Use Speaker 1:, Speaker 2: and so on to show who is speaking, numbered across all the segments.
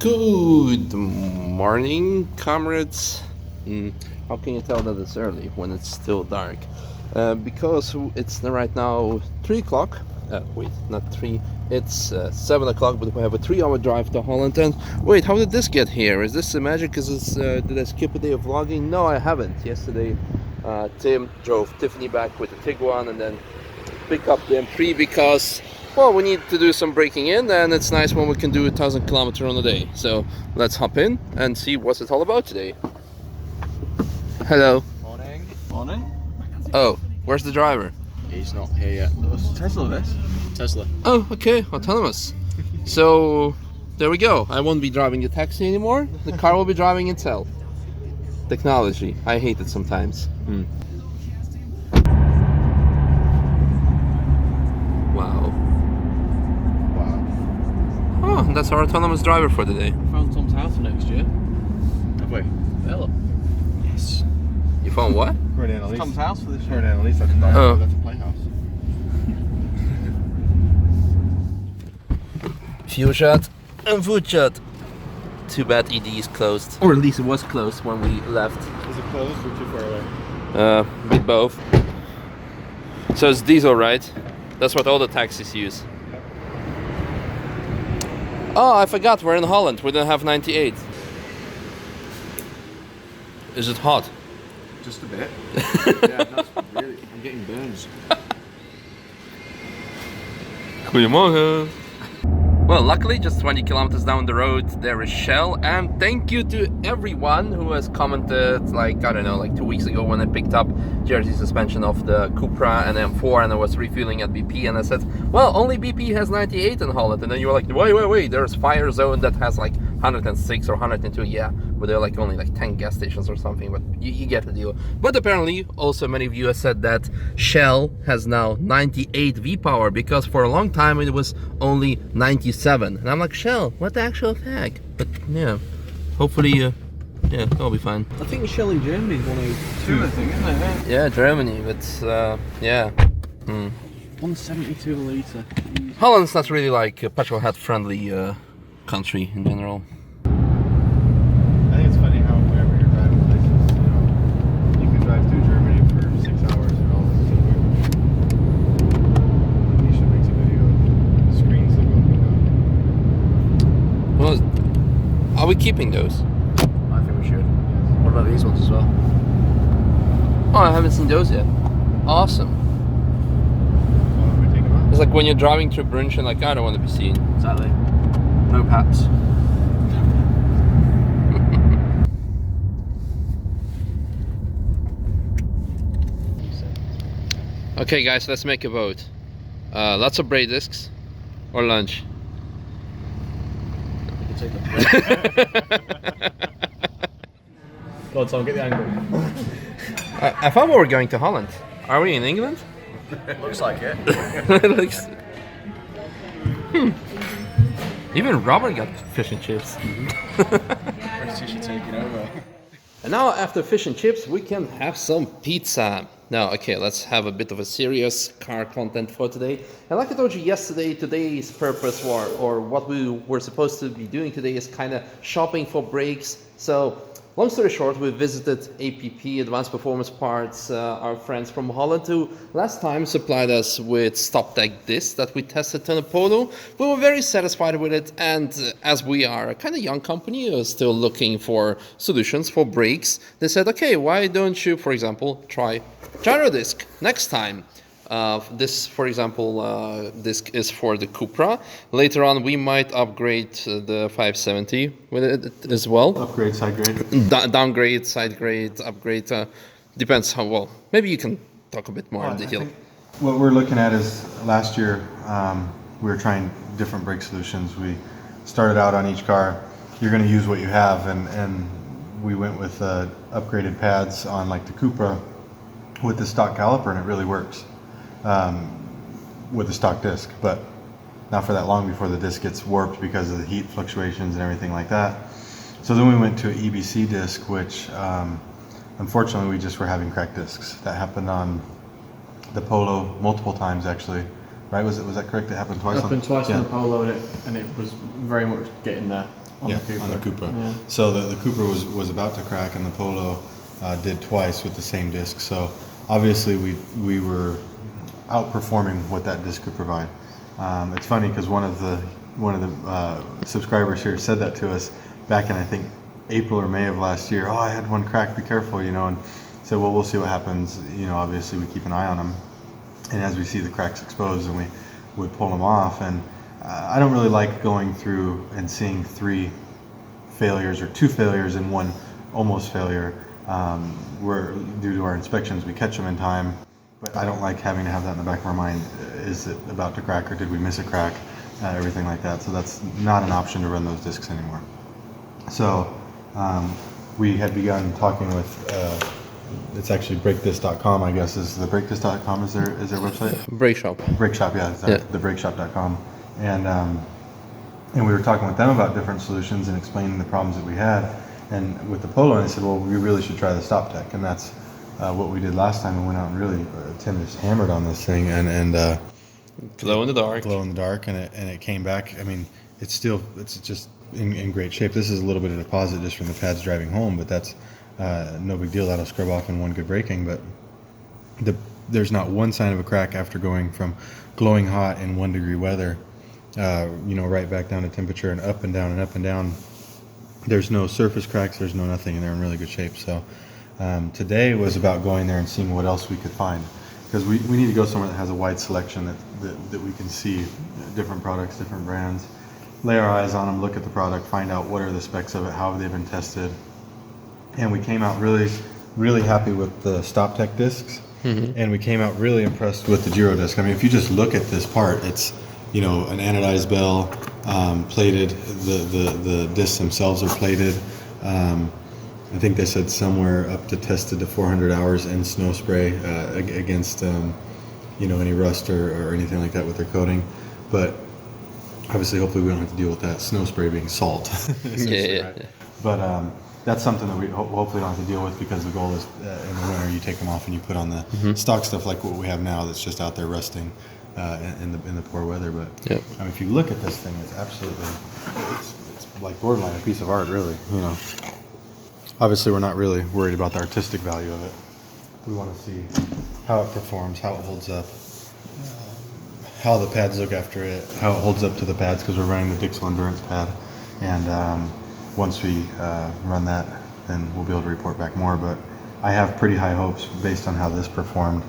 Speaker 1: Good morning, comrades. How can you tell that it's early when it's still dark? Because it's right now 3 o'clock. Wait, not 3. It's 7 o'clock, but we have a 3-hour drive to Holland. And wait, how did this get here? Is this magic? Did I skip a day of vlogging? No, I haven't. Yesterday, Tim drove Tiffany back with the Tiguan and then pick up the M3 because, well, we need to do some braking in, and it's nice when we can do 1,000 kilometers on a day. So let's hop in and see what's it all about today. Hello.
Speaker 2: Morning. Morning.
Speaker 1: Oh, where's the driver?
Speaker 2: He's not here yet. Tesla this? Tesla.
Speaker 1: Oh, okay, autonomous. So there we go. I won't be driving the taxi anymore. The car will be driving itself. Technology. I hate it sometimes. Wow. Oh, that's our autonomous driver for the day.
Speaker 2: Found Tom's house for next year. Have we? Hello. Yes.
Speaker 1: You found what?
Speaker 2: Tom's house for this year.
Speaker 3: That's a playhouse.
Speaker 1: Fuel shot and food shot. Too bad ED is closed. Or at least it was closed when we left.
Speaker 3: Is it closed or too far away?
Speaker 1: Bit both. So it's diesel, right? That's what all the taxis use. Oh, I forgot, we're in Holland. We don't have 98. Is it hot?
Speaker 3: Just a bit. Yeah, that's really. I'm getting burns.
Speaker 1: Goedemorgen. Well, luckily, just 20 kilometers down the road, there is Shell. And thank you to everyone who has commented, like, I don't know, like 2 weeks ago when I picked up jersey suspension of the Cupra and M4 and I was refueling at BP and I said, well, only BP has 98 in Holland. And then you were like, wait, there's Fire Zone that has like 106 or 102. Yeah, but there are like only like 10 gas stations or something, but you get the deal. But apparently, also many of you have said that Shell has now 98 V-Power because for a long time it was only 97. And I'm like, Shell, what the actual heck? But yeah, hopefully, yeah, that'll be fine.
Speaker 2: I think Shell in Germany is 102, I think, isn't it?
Speaker 1: Yeah, Germany, but yeah.
Speaker 2: 172 a litre.
Speaker 1: Holland's not really like a petrol-head friendly country in general.
Speaker 3: I think it's funny how whenever you're driving places, you can drive through Germany for 6 hours and all this stuff. Misha makes a video of the screens that go up and down.
Speaker 1: Well, are we keeping those?
Speaker 2: I think we should. What about these ones as well?
Speaker 1: Oh, I haven't seen those yet. Awesome.
Speaker 3: Why don't we take them out?
Speaker 1: It's like when you're driving through Brunch and like, I don't want to be seen.
Speaker 2: Exactly. No paps.
Speaker 1: Okay guys, let's make a vote. Lots of brake discs or lunch?
Speaker 2: You can take them. Go on, Tom, get the angle.
Speaker 1: I thought we were going to Holland. Are we in England?
Speaker 2: Looks like it.
Speaker 1: It looks... Even Robert got fish and chips.
Speaker 2: British are taking over.
Speaker 1: And now after fish and chips, we can have some pizza. Now, okay, let's have a bit of a serious car content for today. And like I told you yesterday, today's purpose or what we were supposed to be doing today is kind of shopping for brakes. So, long story short, we visited APP, Advanced Performance Parts, our friends from Holland, who last time supplied us with stop-tech discs that we tested on a Polo. We were very satisfied with it, and as we are a kind of young company, still looking for solutions for brakes, they said, okay, why don't you, for example, try gyro disc next time? This, for example, disc is for the Cupra. Later on, we might upgrade the 570 with it as well.
Speaker 3: Upgrade, side grade.
Speaker 1: Downgrade, side grade, upgrade. Depends how well. Maybe you can talk a bit more in detail.
Speaker 3: What we're looking at is last year we were trying different brake solutions. We started out on each car. You're going to use what you have, and we went with upgraded pads on like the Cupra with the stock caliper, and it really works. With the stock disc, but not for that long before the disc gets warped because of the heat fluctuations and everything like that. So then we went to an EBC disc, which unfortunately we just were having cracked discs. That happened on the Polo multiple times actually, right? Was that correct? It happened twice.
Speaker 2: It happened twice on the Polo, and it was very much getting there.
Speaker 3: on the Cupra. Yeah. So the Cupra was about to crack, and the Polo did twice with the same disc. So obviously we were outperforming what that disc could provide. It's funny because one of the subscribers here said that to us back in, I think, April or May of last year. Oh, I had one crack, be careful, you know, and said, well, we'll see what happens. You know, obviously we keep an eye on them, and as we see the cracks exposed, and we would pull them off. And I don't really like going through and seeing 3 failures or 2 failures and 1 almost failure. Where due to our inspections we catch them in time, but I don't like having to have that in the back of our mind. Is it about to crack, or did we miss a crack? Everything like that. So that's not an option to run those discs anymore. So we had begun talking with it's actually breakdisc.com, I guess. Is the breakdisc.com is their website?
Speaker 1: Brake Shop.
Speaker 3: Brake Shop, yeah, the brakeshop.com. And we were talking with them about different solutions and explaining the problems that we had. And with the Polo, and I said, well, we really should try the Stop Tech. And that's what we did last time. We went out and really, Tim just hammered on this thing and
Speaker 1: glow in the dark.
Speaker 3: And it came back. I mean, it's just in great shape. This is a little bit of deposit just from the pads driving home, but that's no big deal. That'll scrub off in 1 good braking. But there's not one sign of a crack after going from glowing hot in 1 degree weather, right back down to temperature and up and down and up and down. There's no surface cracks, there's no nothing, and they're in really good shape. So today was about going there and seeing what else we could find, because we need to go somewhere that has a wide selection that we can see different products, different brands, lay our eyes on them, look at the product, find out what are the specs of it, how have they been tested. And we came out really, really happy with the Stop Tech discs, and we came out really impressed with the Giro disc. I mean, if you just look at this part, it's an anodized bell, plated. The discs themselves are plated. I think they said somewhere up to tested to 400 hours in snow spray against any rust or anything like that with their coating. But obviously, hopefully, we don't have to deal with that snow spray being salt.
Speaker 1: Yeah.
Speaker 3: But that's something that we hopefully don't have to deal with, because the goal is in the winter you take them off and you put on the stock stuff like what we have now that's just out there rusting in the poor weather. But
Speaker 1: yep.
Speaker 3: I mean, if you look at this thing, it's absolutely it's like borderline a piece of art, really. Obviously we're not really worried about the artistic value of it. We want to see how it performs, how it holds up, how the pads look after it, how it holds up to the pads, because we're running the Dixel Endurance pad. And once we run that, then we'll be able to report back more. But I have pretty high hopes based on how this performed.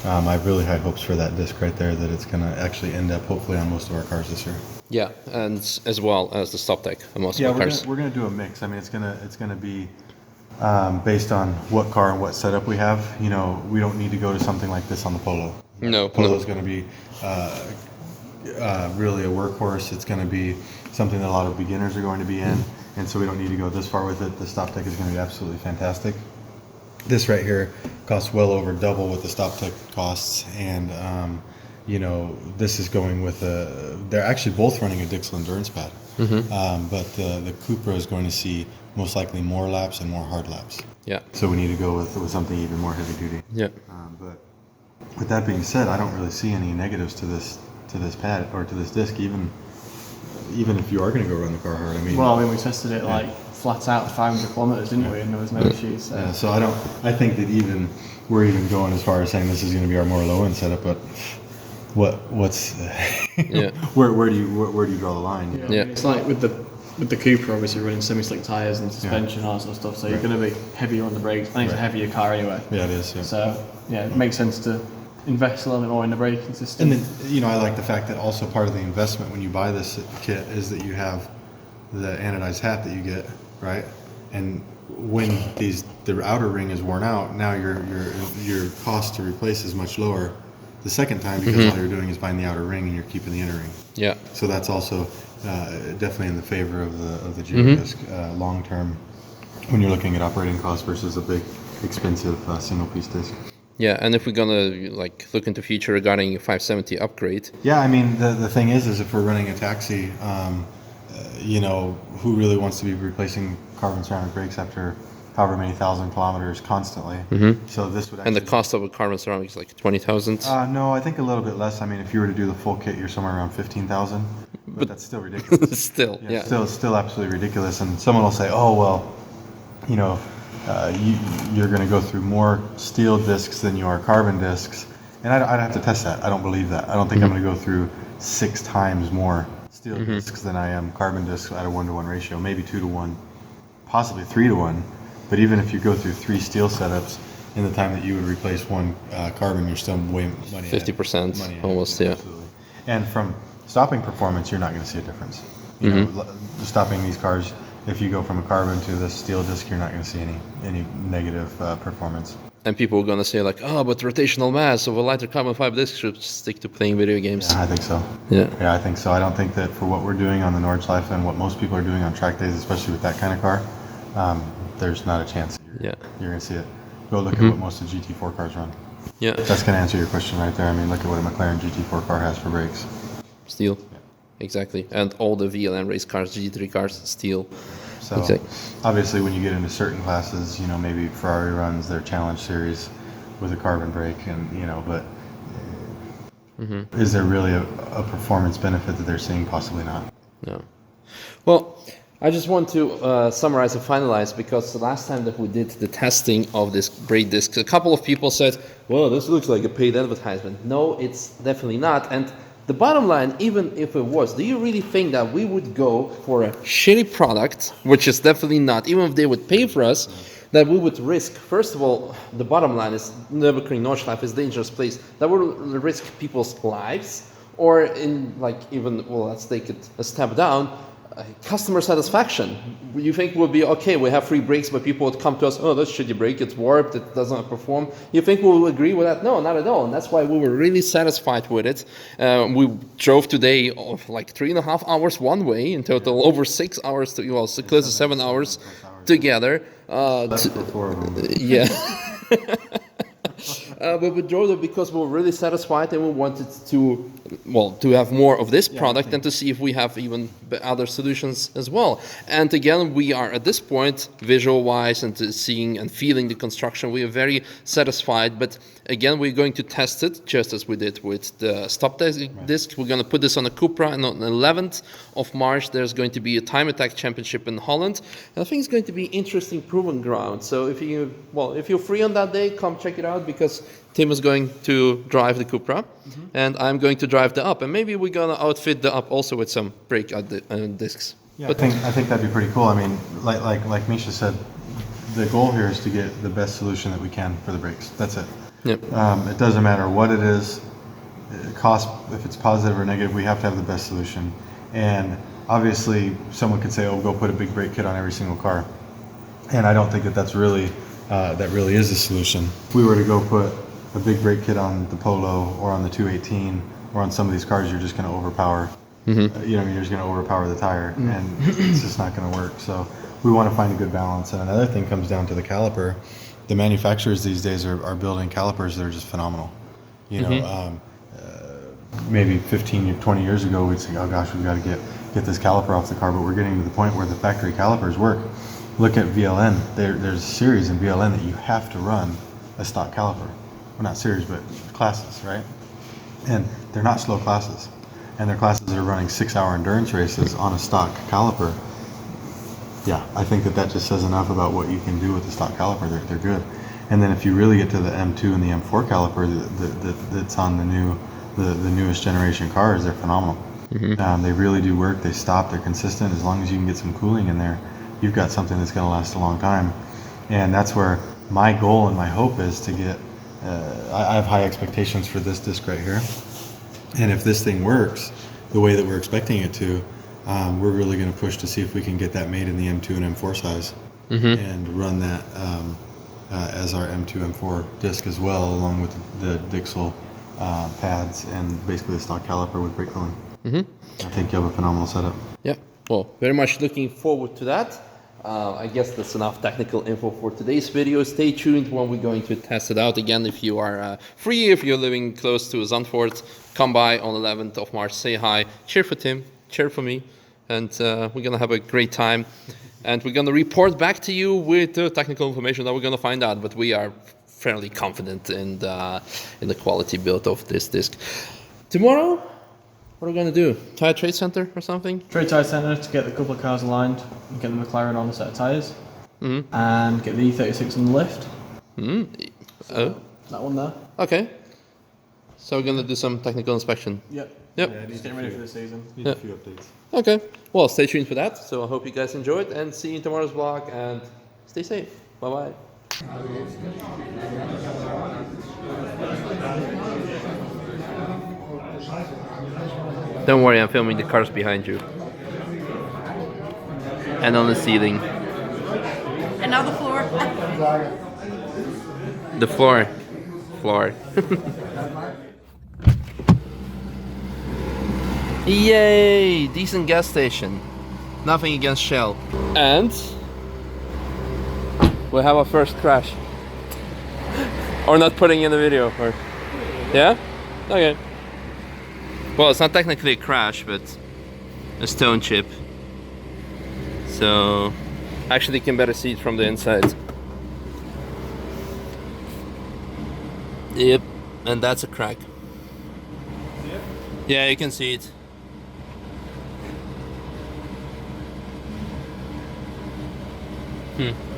Speaker 3: I have really high hopes for that disc right there, that it's going to actually end up hopefully on most of our cars this year.
Speaker 1: Yeah, and as well as the Stop Tech on most of our cars.
Speaker 3: We're gonna do a mix. I mean, it's gonna be based on what car and what setup we have. We don't need to go to something like this on the Polo.
Speaker 1: No,
Speaker 3: Polo's going to be really a workhorse. It's going to be something that a lot of beginners are going to be in, and so we don't need to go this far with it. The Stop Tech is going to be absolutely fantastic. This right here costs well over double what the Stop Tech costs, and this is going with they're actually both running a Dixel Endurance pad. But the Cupra is going to see most likely more laps and more hard laps.
Speaker 1: Yeah.
Speaker 3: So we need to go with something even more heavy duty.
Speaker 1: Yeah.
Speaker 3: But with that being said, I don't really see any negatives to this pad or to this disc, even if you are going to go run the car hard.
Speaker 2: We tested it flat out 500 kilometers, didn't we? And there was no issues. So.
Speaker 3: Yeah. So I think that we're even going as far as saying this is going to be our more low end setup, but. What's
Speaker 1: yeah.
Speaker 3: where do you draw the line?
Speaker 2: Yeah. It's like with the Cupra, obviously running semi-slick tyres and suspension and all that sort of stuff, so you're going to be heavier on the brakes. I think it's a heavier car anyway.
Speaker 3: Yeah, it is. Yeah.
Speaker 2: So it makes sense to invest a little bit more in the braking system.
Speaker 3: And then I like the fact that also part of the investment when you buy this kit is that you have the anodized hat that you get, right? And when the outer ring is worn out, now your cost to replace is much lower the second time, because all you're doing is buying the outer ring and you're keeping the inner ring.
Speaker 1: Yeah.
Speaker 3: So that's also definitely in the favor of the Giro disc long term when you're looking at operating costs versus a big expensive single piece disc.
Speaker 1: Yeah, and if we're gonna look into future regarding 570 upgrade.
Speaker 3: Yeah, I mean the thing is if we're running a taxi, who really wants to be replacing carbon ceramic brakes after however many thousand kilometers constantly? So this would actually,
Speaker 1: and the cost of a carbon ceramic is 20,000.
Speaker 3: No, I think a little bit less. I mean, if you were to do the full kit, you're somewhere around 15,000. but that's still ridiculous.
Speaker 1: Still, yeah.
Speaker 3: Still absolutely ridiculous. And someone will say, "Oh well, you know, you're going to go through more steel discs than you are carbon discs." And I'd have to test that. I don't believe that. I don't think I'm going to go through 6 times more steel discs than I am carbon discs at a 1-to-1 ratio, maybe 2-to-1, possibly 3-to-1. But even if you go through 3 steel setups in the time that you would replace 1 carbon, you're still way money
Speaker 1: 50%
Speaker 3: ahead.
Speaker 1: almost, yeah.
Speaker 3: Absolutely. And from stopping performance, you're not going to see a difference. You know, stopping these cars, if you go from a carbon to the steel disc, you're not going to see any negative performance.
Speaker 1: And people are gonna say like, oh, but rotational mass of a lighter carbon fiber disc should stick to playing video games.
Speaker 3: Yeah, I think so.
Speaker 1: Yeah.
Speaker 3: I think so. I don't think that for what we're doing on the Nordschleife and what most people are doing on track days, especially with that kind of car, there's not a chance that you're going to see it. Go look at what most of the GT4 cars run.
Speaker 1: Yeah.
Speaker 3: That's going to answer your question right there. I mean, look at what a McLaren GT4 car has for brakes.
Speaker 1: Steel. Exactly. And all the VLN race cars, GT3 cars, steel.
Speaker 3: So obviously when you get into certain classes, you know, maybe Ferrari runs their Challenge Series with a carbon brake, and you know, but is there really a performance benefit that they're seeing? Possibly not.
Speaker 1: No. Well, I just want to summarize and finalize, because the last time that we did the testing of this brake disc, a couple of people said, well, this looks like a paid advertisement. No, it's definitely not. And the bottom line, even if it was, do you really think that we would go for a shitty product, which is definitely not, even if they would pay for us, that we would risk? First of all, the bottom line is Nürburgring Nordschleife is a dangerous place. That would risk people's lives, or in like even, well, let's take it a step down, customer satisfaction. You think we'll be okay, we have free brakes, but people would come to us, oh, that's shitty brake, it's warped, it doesn't perform. You think we will agree with that? No, not at all. And that's why we were really satisfied with it. We drove today like 3.5 hours one way, in total over 6 hours, well, so close to 7 hours together.
Speaker 3: That's for 4 of them.
Speaker 1: Yeah. But we drove it because we were really satisfied, and we wanted to have more of this product and to see if we have even other solutions as well. And again, we are at this point, visual-wise and seeing and feeling the construction, we are very satisfied. But again, we're going to test it just as we did with the stop disc. We're going to put this on a Cupra, and on the 11th of March, there's going to be a time attack championship in Holland. And I think it's going to be interesting proving ground. So if you're free on that day, come check it out, because Tim is going to drive the Cupra, and I'm going to drive the Up, and maybe we're gonna outfit the Up also with some brake discs.
Speaker 3: Yeah, but I think that'd be pretty cool. I mean, like Misha said, the goal here is to get the best solution that we can for the brakes. That's it.
Speaker 1: Yep.
Speaker 3: It doesn't matter what it is, cost, if it's positive or negative, we have to have the best solution. And obviously, someone could say, "Oh, go put a big brake kit on every single car," and I don't think that really is the solution. If we were to go put a big brake kit on the Polo or on the 218 or on some of these cars, you're just going to overpower. You're just going to overpower the tire, and it's just not going to work. So we want to find a good balance. And another thing comes down to the caliper. The manufacturers these days are building calipers that are just phenomenal. Maybe 15 or 20 years ago, we'd say, "Oh gosh, we've got to get this caliper off the car," but we're getting to the point where the factory calipers work. Look at VLN. There's a series in VLN that you have to run a stock caliper. Well, not series, but classes, right? And they're not slow classes. And they're classes that are running 6-hour endurance races on a stock caliper. Yeah, I think that just says enough about what you can do with the stock caliper. They're good. And then if you really get to the M2 and the M4 caliper that's on the newest generation cars, they're phenomenal. They really do work. They stop. They're consistent. As long as you can get some cooling in there, you've got something that's going to last a long time. And that's where my goal and my hope is to get. I have high expectations for this disc right here. And if this thing works the way that we're expecting it to, we're really going to push to see if we can get that made in the M2 and M4 size and run that as our M2, M4 disc as well, along with the Dixel pads and basically the stock caliper with brake cooling. I think you have a phenomenal setup.
Speaker 1: Yeah, well, very much looking forward to that. I guess that's enough technical info for today's video. Stay tuned when we're going to test it out. Again, if you are free, if you're living close to Zandvoort, come by on 11th of March, say hi, cheer for Tim, cheer for me, and we're going to have a great time. And we're going to report back to you with the technical information that we're going to find out, but we are fairly confident in the quality build of this disc. Tomorrow, What are we gonna do? Tire trade center or something?
Speaker 2: Trade Tire Centre to get a couple of cars aligned and get the McLaren on a set of tyres.
Speaker 1: Mm.
Speaker 2: And get the E36 on the lift.
Speaker 1: Mm. Oh.
Speaker 2: That one there.
Speaker 1: Okay. So we're gonna do some technical inspection.
Speaker 2: Yep.
Speaker 1: Yep.
Speaker 3: Yeah,
Speaker 2: Just getting ready for the season.
Speaker 3: Need a few updates.
Speaker 1: Okay. Well, stay tuned for that. So I hope you guys enjoyed and see you in tomorrow's vlog and stay safe. Bye bye. Don't worry, I'm filming the cars behind you. And on the ceiling.
Speaker 4: And now the floor.
Speaker 1: The floor. Floor. Yay! Decent gas station. Nothing against Shell. And we have our first crash. Or not putting in the video. Or yeah? Okay. Well, it's not technically a crash, but a stone chip. So actually you can better see it from the inside. Yep, and that's a crack. Yeah, you can see it. Hmm.